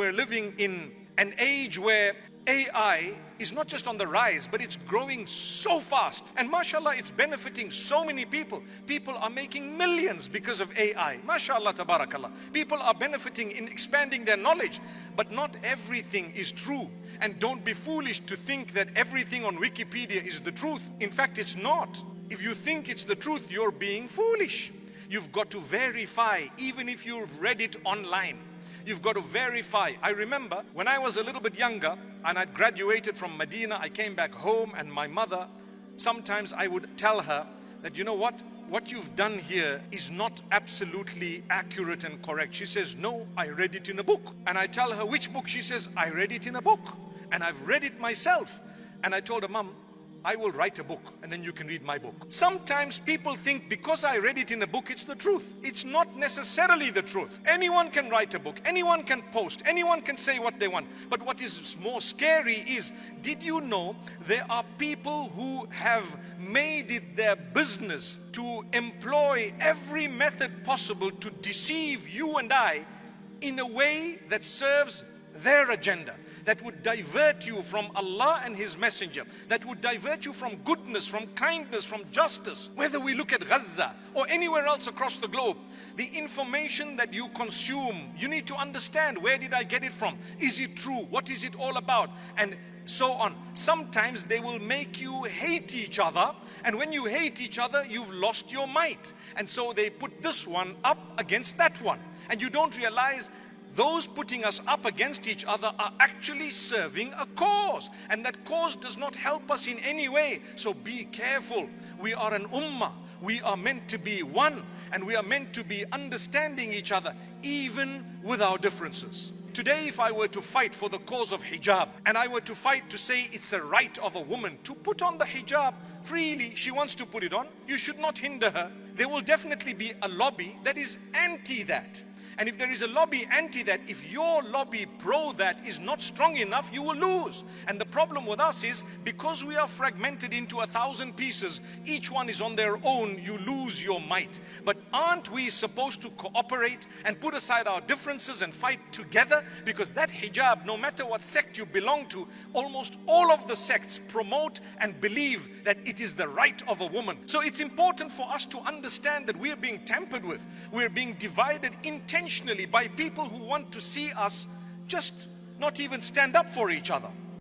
We're living in an age where AI is not just on the rise, but it's growing so fast. And mashallah, it's benefiting so many people. People are making millions because of AI. Mashallah, tabarakallah. People are benefiting in expanding their knowledge. But not everything is true. And don't be foolish to think that everything on Wikipedia is the truth. In fact, it's not. If you think it's the truth, you're being foolish. You've got to verify, even if you've read it online. You've got to verify. I remember when I was a little bit younger and I'd graduated from Medina, I came back home, and my mother, sometimes I would tell her that, you know what you've done here is not absolutely accurate and correct. She says, no, I read it in a book. And I tell her, which book? She says, I read it in a book and I've read it myself. And I told her, Mom, I will write a book and then you can read my book. Sometimes people think because I read it in a book, it's the truth. It's not necessarily the truth. Anyone can write a book, anyone can post, anyone can say what they want. But what is more scary is, did you know there are people who have made it their business to employ every method possible to deceive you and I in a way that serves their agenda, that would divert you from Allah and His Messenger, that would divert you from goodness, from kindness, from justice. Whether we look at Gaza or anywhere else across the globe, the information that you consume, you need to understand, where did I get it from? Is it true? What is it all about? And so on. Sometimes they will make you hate each other, and when you hate each other, you've lost your might. And so they put this one up against that one, and you don't realize those putting us up against each other are actually serving a cause, and that cause does not help us in any way. So be careful. We are an ummah. We are meant to be one, and we are meant to be understanding each other even with our differences. Today, if I were to fight for the cause of hijab, and I were to fight to say it's a right of a woman to put on the hijab freely, she wants to put it on, you should not hinder her. There will definitely be a lobby that is anti that. And if there is a lobby anti that, if your lobby pro that is not strong enough, you will lose. And the problem with us is, because we are fragmented into 1,000 pieces, each one is on their own, you lose your might. But aren't we supposed to cooperate and put aside our differences and fight together? Because that hijab, no matter what sect you belong to, almost all of the sects promote and believe that it is the right of a woman. So it's important for us to understand that we are being tampered with. We are being divided intentionally by people who want to see us just not even stand up for each other.